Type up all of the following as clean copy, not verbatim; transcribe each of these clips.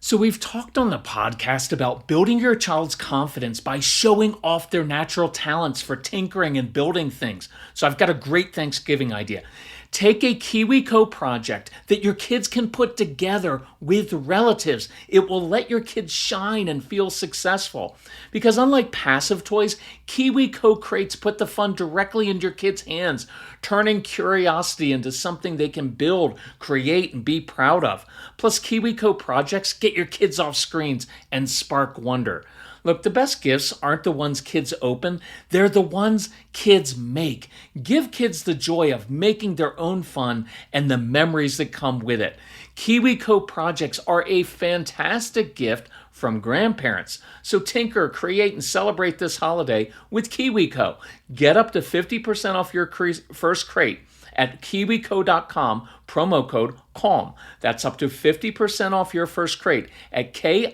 So, we've talked on the podcast about building your child's confidence by showing off their natural talents for tinkering and building things. So, I've got a great Thanksgiving idea. Take a KiwiCo project that your kids can put together with relatives. It will let your kids shine and feel successful. Because unlike passive toys, KiwiCo crates put the fun directly into your kids' hands, turning curiosity into something they can build, create, and be proud of. Plus, KiwiCo projects get your kids off screens and spark wonder. Look, the best gifts aren't the ones kids open, they're the ones kids make. Give kids the joy of making their own fun and the memories that come with it. KiwiCo projects are a fantastic gift from grandparents. So tinker, create, and celebrate this holiday with KiwiCo. Get up to 50% off your first crate at kiwico.com, promo code CALM. That's up to 50% off your first crate at kiwico.com,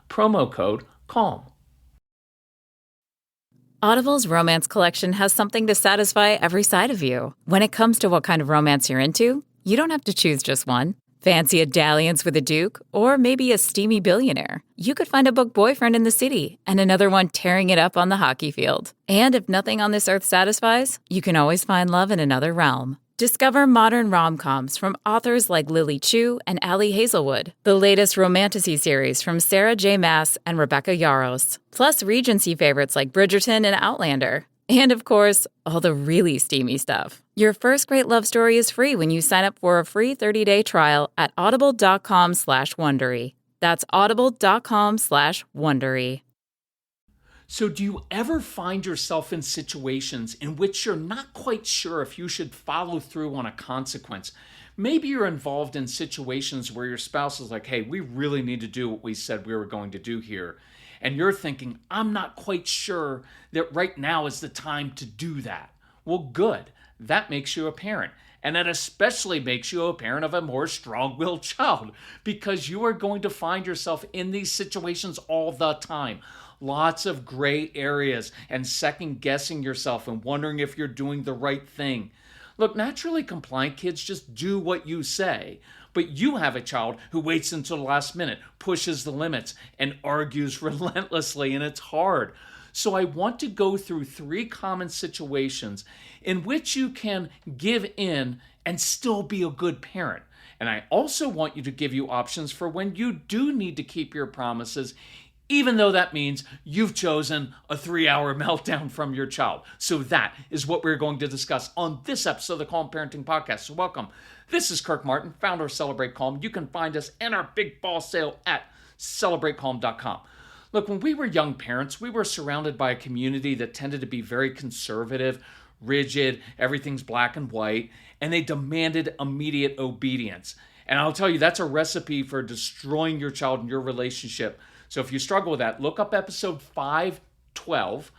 promo code CALM. Audible's romance collection has something to satisfy every side of you. When it comes to what kind of romance you're into, you don't have to choose just one. Fancy a dalliance with a duke, or maybe a steamy billionaire? You could find a book boyfriend in the city and another one tearing it up on the hockey field. And if nothing on this earth satisfies, you can always find love in another realm. Discover modern rom-coms from authors like Lily Chu and Ali Hazelwood, the latest romantasy series from Sarah J. Maas and Rebecca Yarros, plus Regency favorites like Bridgerton and Outlander. And of course, all the really steamy stuff. Your first great love story is free when you sign up for a free 30-day trial at audible.com/Wondery. That's audible.com/Wondery. So, do you ever find yourself in situations in which you're not quite sure if you should follow through on a consequence? Maybe you're involved in situations where your spouse is like, hey, we really need to do what we said we were going to do here. And you're thinking, I'm not quite sure that right now is the time to do that. Well, good. That makes you a parent. And that especially makes you a parent of a more strong-willed child, because you are going to find yourself in these situations all the time. Lots of gray areas and second-guessing yourself and wondering if you're doing the right thing. Look, naturally compliant kids just do what you say. But you have a child who waits until the last minute, pushes the limits, and argues relentlessly, and it's hard. So I want to go through 3 common situations in which you can give in and still be a good parent. And I also want you to give you options for when you do need to keep your promises, even though that means you've chosen a 3-hour meltdown from your child. So that is what we're going to discuss on this episode of the Calm Parenting Podcast. So welcome. This is Kirk Martin, founder of Celebrate Calm. You can find us in our big fall sale at celebratecalm.com. Look, when we were young parents, we were surrounded by a community that tended to be very conservative, rigid, everything's black and white, and they demanded immediate obedience. And I'll tell you, that's a recipe for destroying your child and your relationship. So if you struggle with that, look up episode 512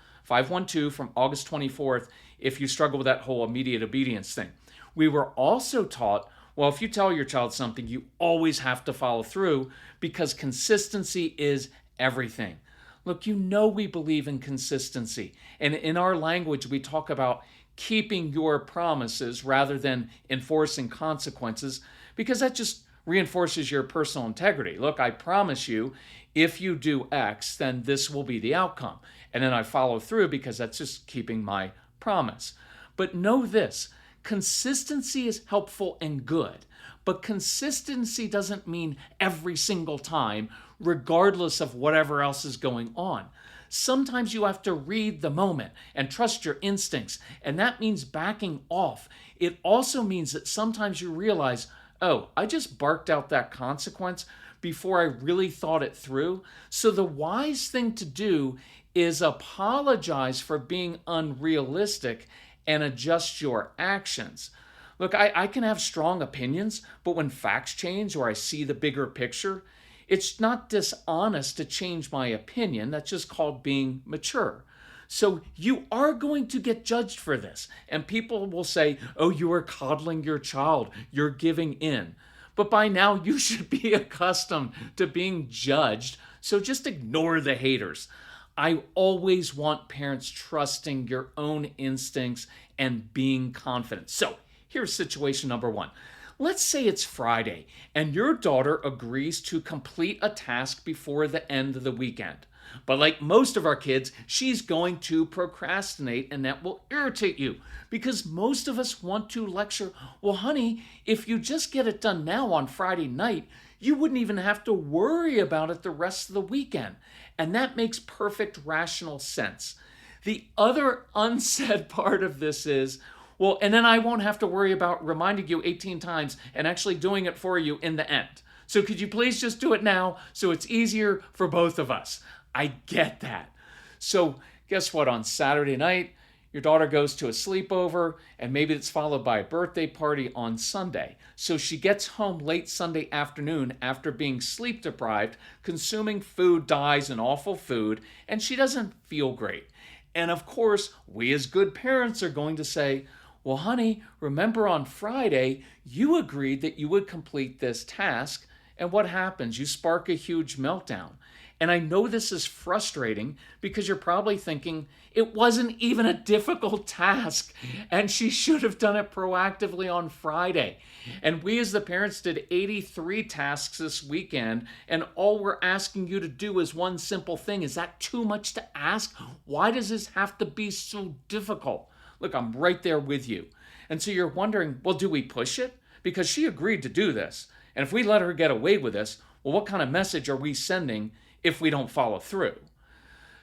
from August 24th if you struggle with that whole immediate obedience thing. We were also taught, well, if you tell your child something, you always have to follow through because consistency is everything. Look, you know we believe in consistency. And in our language, we talk about keeping your promises rather than enforcing consequences, because that just reinforces your personal integrity. Look, I promise you, if you do X, then this will be the outcome. And then I follow through because that's just keeping my promise. But know this, consistency is helpful and good, but consistency doesn't mean every single time, regardless of whatever else is going on. Sometimes you have to read the moment and trust your instincts, and that means backing off. It also means that sometimes you realize, oh, I just barked out that consequence before I really thought it through. So the wise thing to do is apologize for being unrealistic and adjust your actions. Look, I can have strong opinions, but when facts change or I see the bigger picture, it's not dishonest to change my opinion. That's just called being mature. So you are going to get judged for this. And people will say, oh, you are coddling your child. You're giving in. But by now, you should be accustomed to being judged. So just ignore the haters. I always want parents trusting your own instincts and being confident. So here's situation number 1. Let's say it's Friday and your daughter agrees to complete a task before the end of the weekend. But like most of our kids, she's going to procrastinate, and that will irritate you because most of us want to lecture, well, honey, if you just get it done now on Friday night, you wouldn't even have to worry about it the rest of the weekend. And that makes perfect rational sense. The other unsaid part of this is, well, and then I won't have to worry about reminding you 18 times and actually doing it for you in the end. So could you please just do it now so it's easier for both of us? I get that. So guess what? On Saturday night, your daughter goes to a sleepover, and maybe it's followed by a birthday party on Sunday. So she gets home late Sunday afternoon after being sleep deprived, consuming food dyes and awful food, and she doesn't feel great. And of course, we as good parents are going to say, well, honey, remember on Friday, you agreed that you would complete this task. And what happens? You spark a huge meltdown. And I know this is frustrating because you're probably thinking it wasn't even a difficult task and she should have done it proactively on Friday. And we as the parents did 83 tasks this weekend, and all we're asking you to do is one simple thing. Is that too much to ask? Why does this have to be so difficult? Look, I'm right there with you. And so you're wondering, well, do we push it? Because she agreed to do this. And if we let her get away with this, well, what kind of message are we sending if we don't follow through?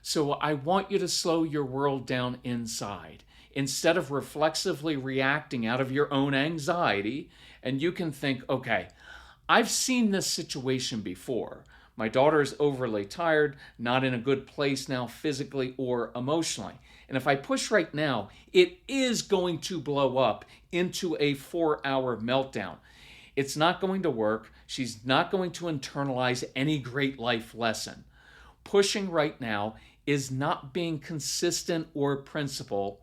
So I want you to slow your world down inside. Instead of reflexively reacting out of your own anxiety, and you can think, okay, I've seen this situation before. My daughter is overly tired, not in a good place now physically or emotionally. And if I push right now, it is going to blow up into a 4-hour meltdown. It's not going to work. She's not going to internalize any great life lesson. Pushing right now is not being consistent or principled.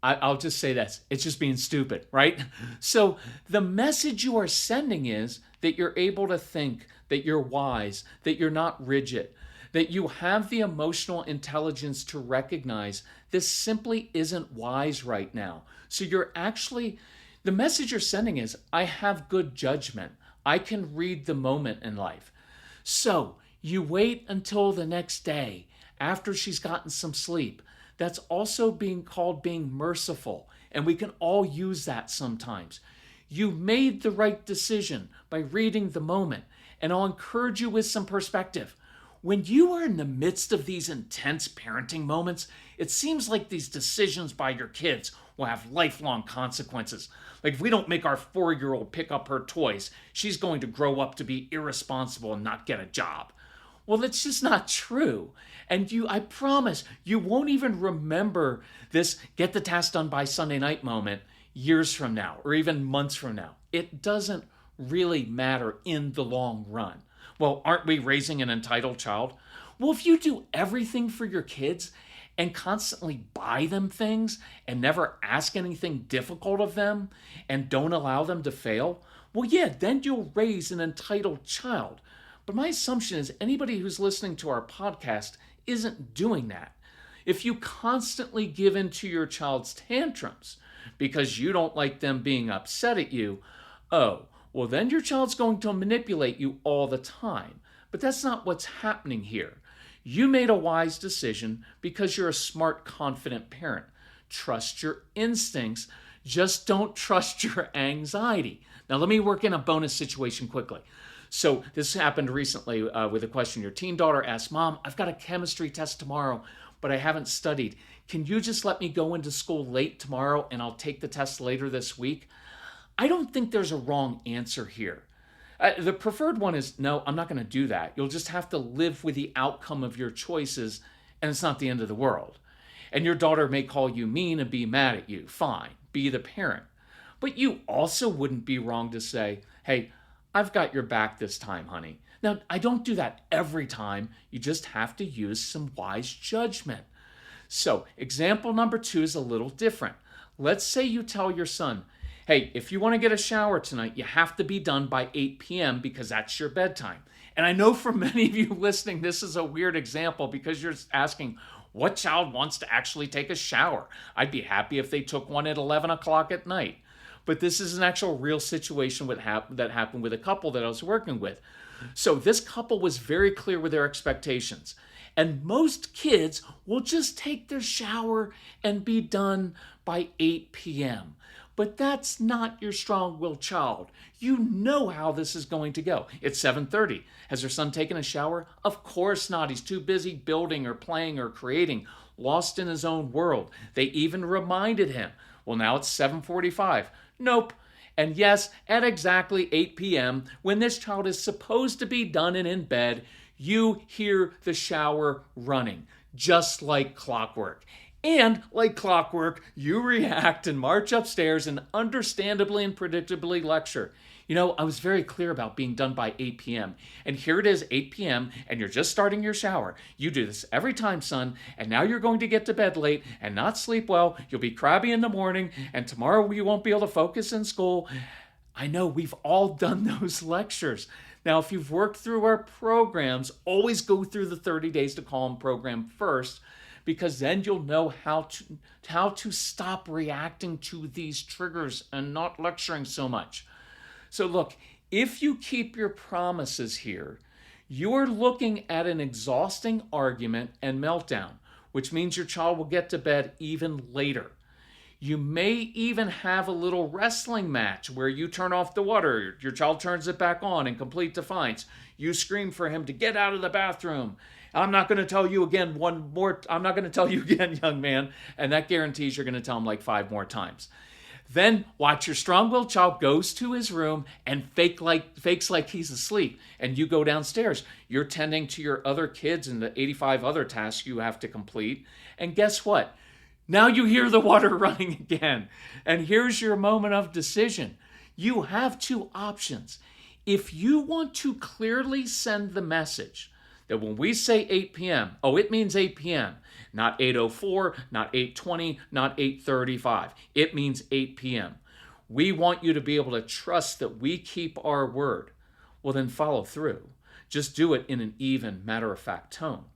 I'll just say this. It's just being stupid, right? So the message you are sending is that you're able to think, that you're wise, that you're not rigid, that you have the emotional intelligence to recognize this simply isn't wise right now. So you're actually, the message you're sending is, I have good judgment. I can read the moment in life. So you wait until the next day after she's gotten some sleep. That's also being called being merciful, and we can all use that sometimes. You made the right decision by reading the moment, and I'll encourage you with some perspective. When you are in the midst of these intense parenting moments, it seems like these decisions by your kids will have lifelong consequences. Like if we don't make our 4-year-old pick up her toys, she's going to grow up to be irresponsible and not get a job. Well, that's just not true. And I promise, you won't even remember this get the task done by Sunday night moment years from now or even months from now. It doesn't really matter in the long run. Well, aren't we raising an entitled child? Well, if you do everything for your kids and constantly buy them things and never ask anything difficult of them and don't allow them to fail, well, yeah, then you'll raise an entitled child. But my assumption is anybody who's listening to our podcast isn't doing that. If you constantly give in to your child's tantrums because you don't like them being upset at you, oh, well, then your child's going to manipulate you all the time. But that's not what's happening here. You made a wise decision because you're a smart, confident parent. Trust your instincts. Just don't trust your anxiety. Now, let me work in a bonus situation quickly. So this happened recently with a question. Your teen daughter asked, Mom, I've got a chemistry test tomorrow, but I haven't studied. Can you just let me go into school late tomorrow and I'll take the test later this week? I don't think there's a wrong answer here. The preferred one is, no, I'm not going to do that. You'll just have to live with the outcome of your choices, and it's not the end of the world. And your daughter may call you mean and be mad at you. Fine, be the parent. But you also wouldn't be wrong to say, hey, I've got your back this time, honey. Now, I don't do that every time. You just have to use some wise judgment. So, example number 2 is a little different. Let's say you tell your son, hey, if you want to get a shower tonight, you have to be done by 8 p.m. because that's your bedtime. And I know for many of you listening, this is a weird example because you're asking, what child wants to actually take a shower? I'd be happy if they took one at 11 o'clock at night. but this is an actual real situation that happened with a couple that I was working with. So this couple was very clear with their expectations. And most kids will just take their shower and be done by 8 p.m. But that's not your strong-willed child. You know how this is going to go. It's 7:30. Has your son taken a shower? Of course not. He's too busy building or playing or creating, lost in his own world. They even reminded him. Well, now it's 7:45. Nope. And yes, at exactly 8 p.m., when this child is supposed to be done and in bed, you hear the shower running, just like clockwork. And like clockwork, you react and march upstairs and understandably and predictably lecture. I was very clear about being done by 8 p.m. And here it is, 8 p.m., and you're just starting your shower. You do this every time, son, and now you're going to get to bed late and not sleep well. You'll be crabby in the morning, and tomorrow you won't be able to focus in school. I know, we've all done those lectures. Now, if you've worked through our programs, always go through the 30 Days to Calm program first, because then you'll know how to stop reacting to these triggers and not lecturing so much. So look, if you keep your promises here, you're looking at an exhausting argument and meltdown, which means your child will get to bed even later. You may even have a little wrestling match where you turn off the water, your child turns it back on in complete defiance. You scream for him to get out of the bathroom. I'm not going to tell you again, young man. And that guarantees you're going to tell him like 5 more times. Then watch your strong-willed child goes to his room and fakes like he's asleep. And you go downstairs. You're tending to your other kids and the 85 other tasks you have to complete. And guess what? Now you hear the water running again. And here's your moment of decision. You have 2 options. If you want to clearly send the message that when we say 8 p.m., it means 8 p.m., not 8:04, not 8:20, not 8:35. It means 8 p.m. We want you to be able to trust that we keep our word. Well, then follow through. Just do it in an even, matter-of-fact tone.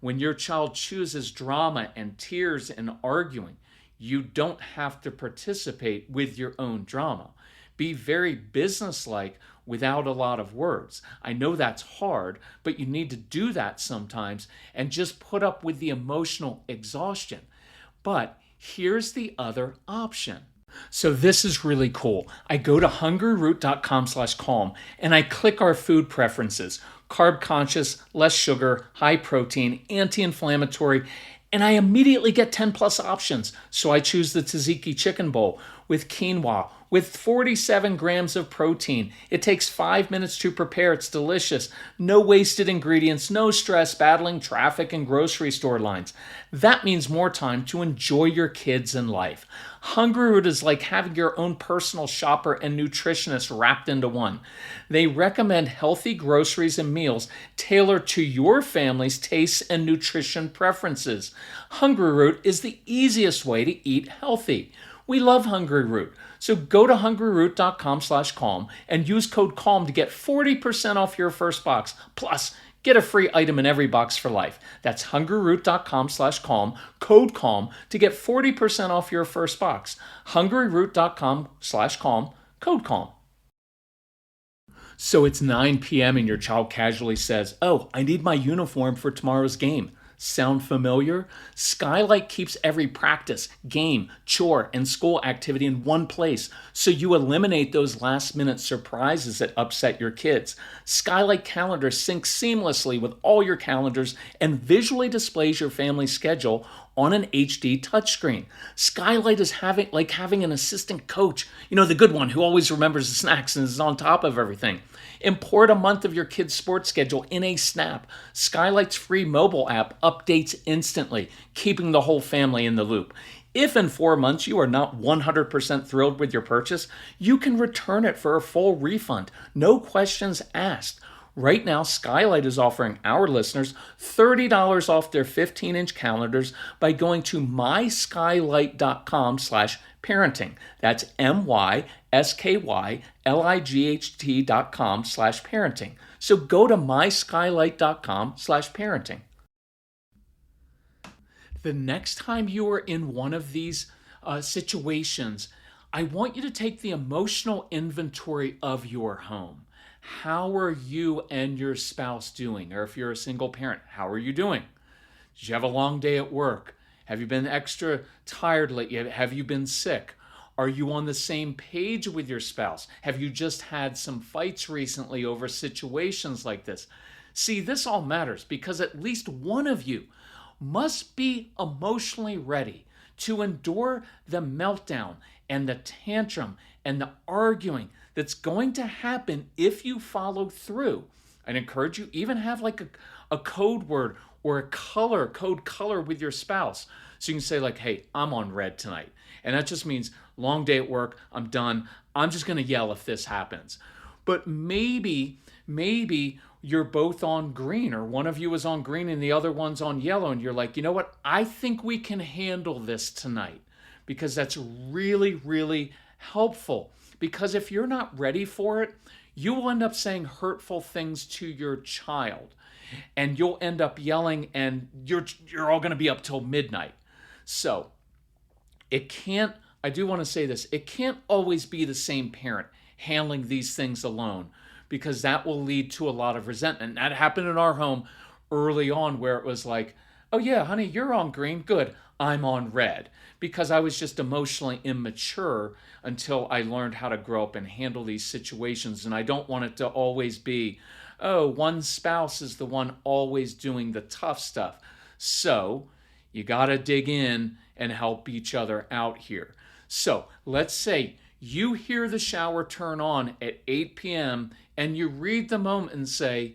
When your child chooses drama and tears and arguing, you don't have to participate with your own drama. Be very businesslike without a lot of words. I know that's hard, but you need to do that sometimes and just put up with the emotional exhaustion. But here's the other option. So this is really cool. I go to hungryroot.com/calm and I click our food preferences: carb conscious, less sugar, high protein, anti-inflammatory, and I immediately get 10 plus options. So I choose the tzatziki chicken bowl with quinoa, with 47 grams of protein. It takes 5 minutes to prepare. It's delicious. No wasted ingredients, no stress battling traffic and grocery store lines. That means more time to enjoy your kids and life. Hungry Root is like having your own personal shopper and nutritionist wrapped into one. They recommend healthy groceries and meals tailored to your family's tastes and nutrition preferences. Hungry Root is the easiest way to eat healthy. We love Hungry Root. So go to hungryroot.com/calm and use code CALM to get 40% off your first box. Plus, get a free item in every box for life. That's hungryroot.com/calm, code CALM to get 40% off your first box. hungryroot.com/calm, code CALM. So it's 9 p.m. and your child casually says, I need my uniform for tomorrow's game. Sound familiar? SKYLIGHT keeps every practice, game, chore, and school activity in one place, so you eliminate those last-minute surprises that upset your kids. SKYLIGHT Calendar syncs seamlessly with all your calendars and visually displays your family's schedule on an HD touchscreen. SKYLIGHT is like having an assistant coach, the good one who always remembers the snacks and is on top of everything. Import a month of your kid's sports schedule in a snap. SKYLIGHT's free mobile app updates instantly, keeping the whole family in the loop. If in 4 months you are not 100% thrilled with your purchase, you can return it for a full refund. No questions asked. Right now, SKYLIGHT is offering our listeners $30 off their 15-inch calendars by going to myskylight.com/parenting. That's myskylight.com/parenting. So go to myskylight.com/parenting. The next time you are in one of these situations, I want you to take the emotional inventory of your home. How are you and your spouse doing? Or if you're a single parent, how are you doing? Did you have a long day at work? Have you been extra tired lately? Have you been sick? Are you on the same page with your spouse? Have you just had some fights recently over situations like this? See, this all matters because at least one of you must be emotionally ready to endure the meltdown and the tantrum and the arguing that's going to happen if you follow through. I'd encourage you even have like a code word or a code color with your spouse. So you can say like, hey, I'm on red tonight. And that just means long day at work, I'm done. I'm just going to yell if this happens. But maybe you're both on green, or one of you is on green and the other one's on yellow, and you're like, you know what? I think we can handle this tonight, because that's really, really helpful. Because if you're not ready for it, you will end up saying hurtful things to your child, and you'll end up yelling, and you're all going to be up till midnight. So I do want to say this, it can't always be the same parent handling these things alone, because that will lead to a lot of resentment. That happened in our home early on, where it was like, oh yeah, honey, you're on green, good, I'm on red, because I was just emotionally immature until I learned how to grow up and handle these situations. And I don't want it to always be, oh, one spouse is the one always doing the tough stuff. So you got to dig in and help each other out here. So let's say you hear the shower turn on at 8 p.m. and you read the moment and say,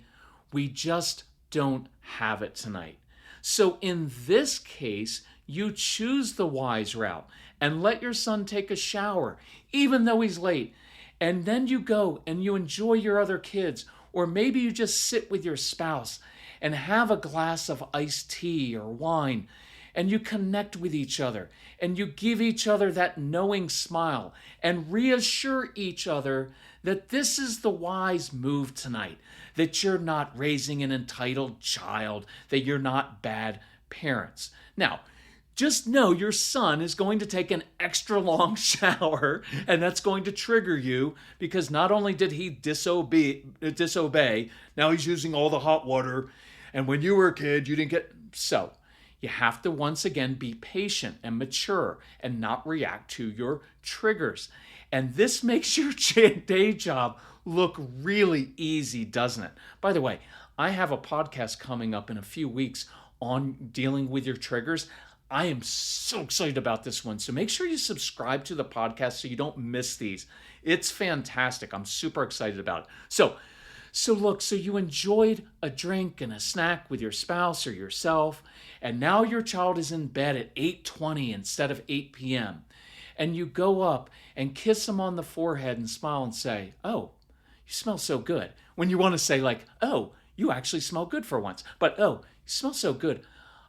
we just don't have it tonight. So in this case, you choose the wise route and let your son take a shower, even though he's late. And then you go and you enjoy your other kids, or maybe you just sit with your spouse and have a glass of iced tea or wine, and you connect with each other, and you give each other that knowing smile and reassure each other that this is the wise move tonight, that you're not raising an entitled child, that you're not bad parents. Now, just know your son is going to take an extra long shower, and that's going to trigger you, because not only did he disobey, now he's using all the hot water, and when you were a kid, you didn't get... So you have to once again be patient and mature and not react to your triggers. And this makes your day job look really easy, doesn't it? By the way, I have a podcast coming up in a few weeks on dealing with your triggers. I am so excited about this one. So make sure you subscribe to the podcast so you don't miss these. It's fantastic. I'm super excited about it. So you enjoyed a drink and a snack with your spouse or yourself, and now your child is in bed at 8:20 instead of 8 p.m. And you go up and kiss him on the forehead and smile and say, oh, you smell so good. When you want to say like, oh, you actually smell good for once. But, oh, you smell so good.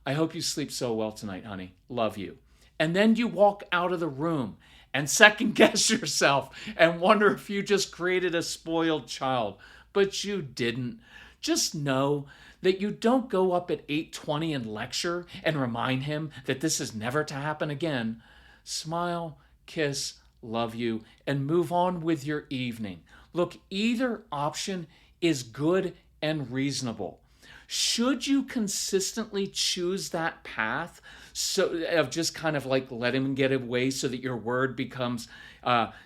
I hope you sleep so well tonight, honey. Love you. And then you walk out of the room and second guess yourself and wonder if you just created a spoiled child. But you didn't. Just know that you don't go up at 8:20 and lecture and remind him that this is never to happen again. Smile, kiss, love you, and move on with your evening. Look, either option is good and reasonable. Should you consistently choose that path, so of just kind of like let him get away so that your word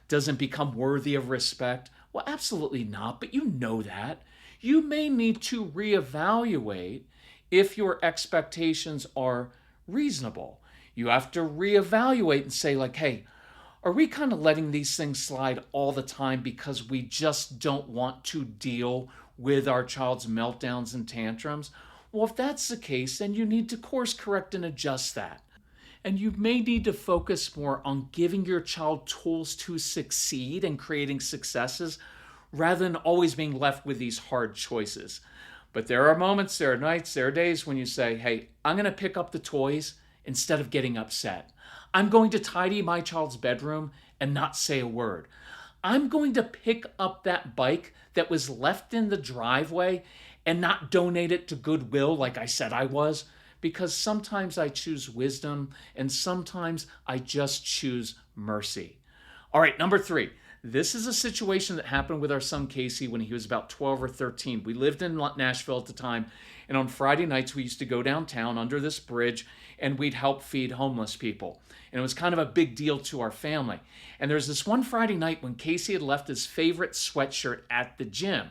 doesn't become worthy of respect? Well, absolutely not, but you know that. You may need to reevaluate if your expectations are reasonable. You have to reevaluate and say like, hey, are we kind of letting these things slide all the time because we just don't want to deal with our child's meltdowns and tantrums? Well, if that's the case, then you need to course correct and adjust that. And you may need to focus more on giving your child tools to succeed and creating successes rather than always being left with these hard choices. But there are moments, there are nights, there are days when you say, hey, I'm going to pick up the toys instead of getting upset. I'm going to tidy my child's bedroom and not say a word. I'm going to pick up that bike that was left in the driveway and not donate it to Goodwill like I said I was, because sometimes I choose wisdom and sometimes I just choose mercy. All right, number 3. This is a situation that happened with our son Casey when he was about 12 or 13. We lived in Nashville at the time, and on Friday nights we used to go downtown under this bridge and we'd help feed homeless people. And it was kind of a big deal to our family. And there's this one Friday night when Casey had left his favorite sweatshirt at the gym.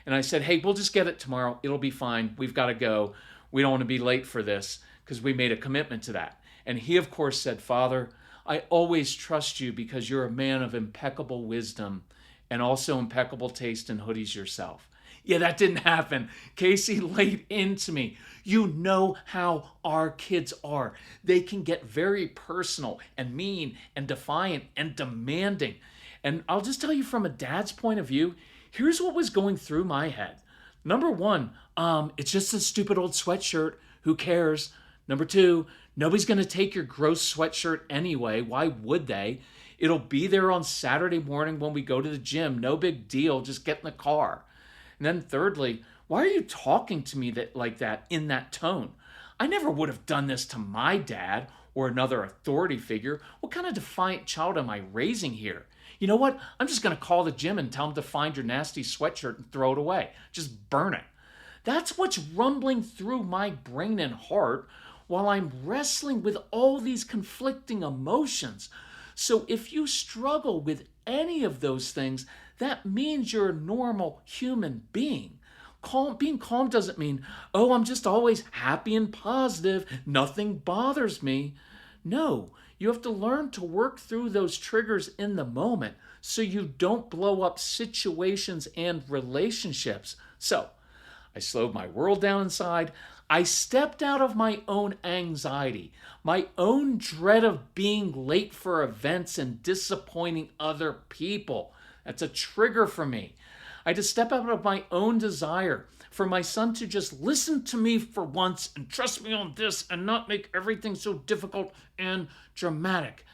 And I said, hey, we'll just get it tomorrow. It'll be fine. We've got to go. We don't want to be late for this, because we made a commitment to that. And he, of course, said, Father, I always trust you because you're a man of impeccable wisdom and also impeccable taste in hoodies yourself. Yeah, that didn't happen. Casey laid into me. You know how our kids are. They can get very personal and mean and defiant and demanding. And I'll just tell you from a dad's point of view, here's what was going through my head. Number 1, it's just a stupid old sweatshirt. Who cares? Number 2, nobody's going to take your gross sweatshirt anyway. Why would they? It'll be there on Saturday morning when we go to the gym. No big deal. Just get in the car. And then thirdly, why are you talking to me like that in that tone? I never would have done this to my dad or another authority figure. What kind of defiant child am I raising here? You know what? I'm just going to call the gym and tell them to find your nasty sweatshirt and throw it away. Just burn it. That's what's rumbling through my brain and heart while I'm wrestling with all these conflicting emotions. So if you struggle with any of those things, that means you're a normal human being. Being calm doesn't mean, oh, I'm just always happy and positive. Nothing bothers me. No, you have to learn to work through those triggers in the moment so you don't blow up situations and relationships. So I slowed my world down inside. I stepped out of my own anxiety, my own dread of being late for events and disappointing other people. That's a trigger for me. I had to step out of my own desire for my son to just listen to me for once and trust me on this and not make everything so difficult and dramatic.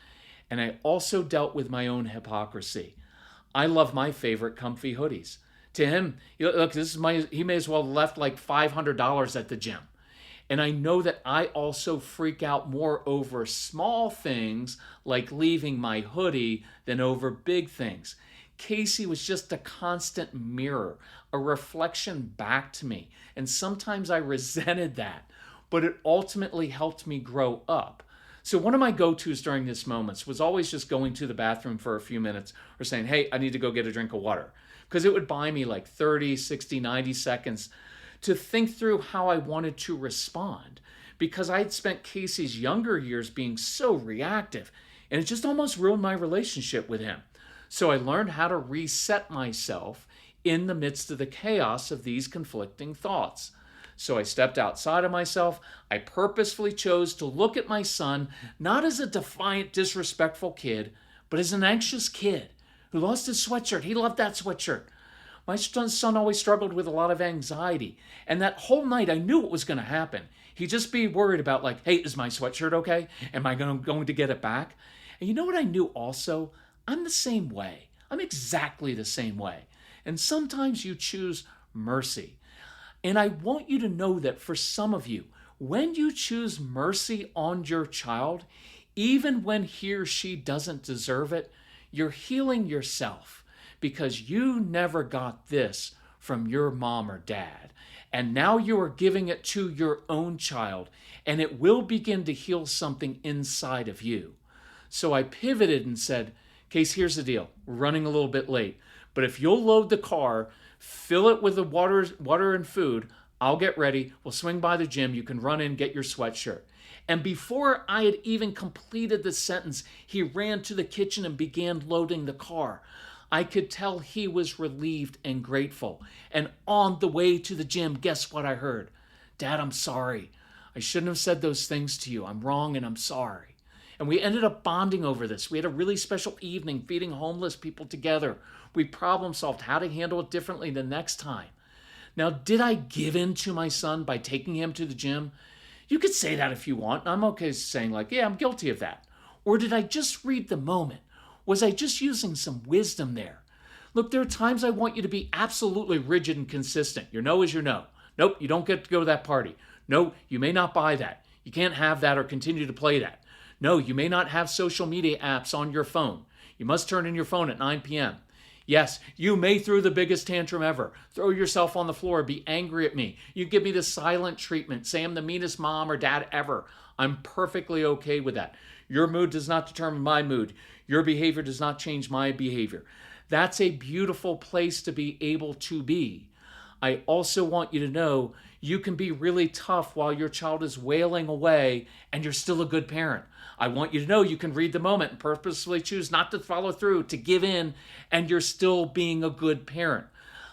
And I also dealt with my own hypocrisy. I love my favorite comfy hoodies. To him, look, he may as well have left like $500 at the gym. And I know that I also freak out more over small things like leaving my hoodie than over big things. Casey was just a constant mirror, a reflection back to me. And sometimes I resented that, but it ultimately helped me grow up. So one of my go-tos during these moments was always just going to the bathroom for a few minutes or saying, hey, I need to go get a drink of water. Because it would buy me like 30, 60, 90 seconds to think through how I wanted to respond. Because I had spent Casey's younger years being so reactive, and it just almost ruined my relationship with him. So I learned how to reset myself in the midst of the chaos of these conflicting thoughts. So I stepped outside of myself. I purposefully chose to look at my son, not as a defiant, disrespectful kid, but as an anxious kid who lost his sweatshirt. He loved that sweatshirt. My son always struggled with a lot of anxiety. And that whole night, I knew what was going to happen. He'd just be worried about like, hey, is my sweatshirt okay? Am I going to get it back? And you know what I knew also? I'm the same way. I'm exactly the same way. And sometimes you choose mercy. And I want you to know that for some of you, when you choose mercy on your child, even when he or she doesn't deserve it, you're healing yourself because you never got this from your mom or dad. And now you are giving it to your own child, and it will begin to heal something inside of you. So I pivoted and said, Case, here's the deal. We're running a little bit late, but if you'll load the car, fill it with the water and food, I'll get ready. We'll swing by the gym. You can run in, get your sweatshirt. And before I had even completed the sentence, he ran to the kitchen and began loading the car. I could tell he was relieved and grateful. And on the way to the gym, guess what I heard? Dad, I'm sorry. I shouldn't have said those things to you. I'm wrong and I'm sorry. And we ended up bonding over this. We had a really special evening feeding homeless people together. We problem solved how to handle it differently the next time. Now, did I give in to my son by taking him to the gym? You could say that if you want. I'm okay saying like, yeah, I'm guilty of that. Or did I just read the moment? Was I just using some wisdom there? Look, there are times I want you to be absolutely rigid and consistent. Your no is your no. Nope, you don't get to go to that party. No, you may not buy that. You can't have that or continue to play that. No, you may not have social media apps on your phone. You must turn in your phone at 9 p.m. Yes, you may throw the biggest tantrum ever. Throw yourself on the floor, be angry at me. You give me the silent treatment, say I'm the meanest mom or dad ever. I'm perfectly okay with that. Your mood does not determine my mood. Your behavior does not change my behavior. That's a beautiful place to be able to be. I also want you to know you can be really tough while your child is wailing away and you're still a good parent. I want you to know you can read the moment and purposefully choose not to follow through, to give in, and you're still being a good parent.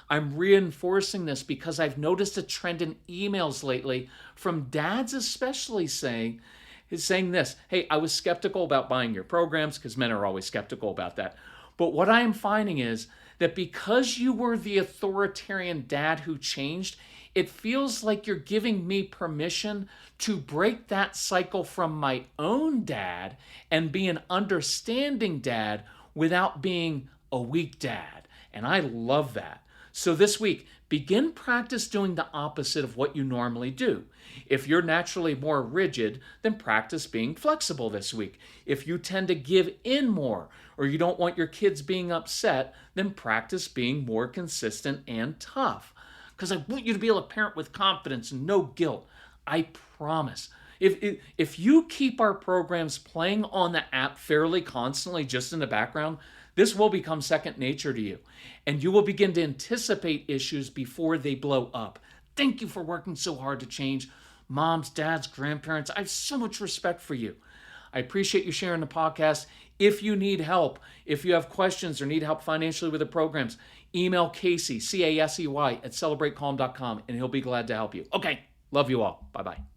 I'm reinforcing this because I've noticed a trend in emails lately from dads especially saying this, hey, I was skeptical about buying your programs, because men are always skeptical about that. But what I am finding is that because you were the authoritarian dad who changed, it feels like you're giving me permission to break that cycle from my own dad and be an understanding dad without being a weak dad. And I love that. So this week, begin practice doing the opposite of what you normally do. If you're naturally more rigid, then practice being flexible this week. If you tend to give in more, or you don't want your kids being upset, then practice being more consistent and tough. Because I want you to be able to parent with confidence and no guilt. I promise. If you keep our programs playing on the app fairly constantly, just in the background, this will become second nature to you. And you will begin to anticipate issues before they blow up. Thank you for working so hard to change. Moms, dads, grandparents, I have so much respect for you. I appreciate you sharing the podcast. If you need help, if you have questions or need help financially with the programs, email Casey, Casey, at celebratecalm.com, and he'll be glad to help you. Okay, love you all. Bye-bye.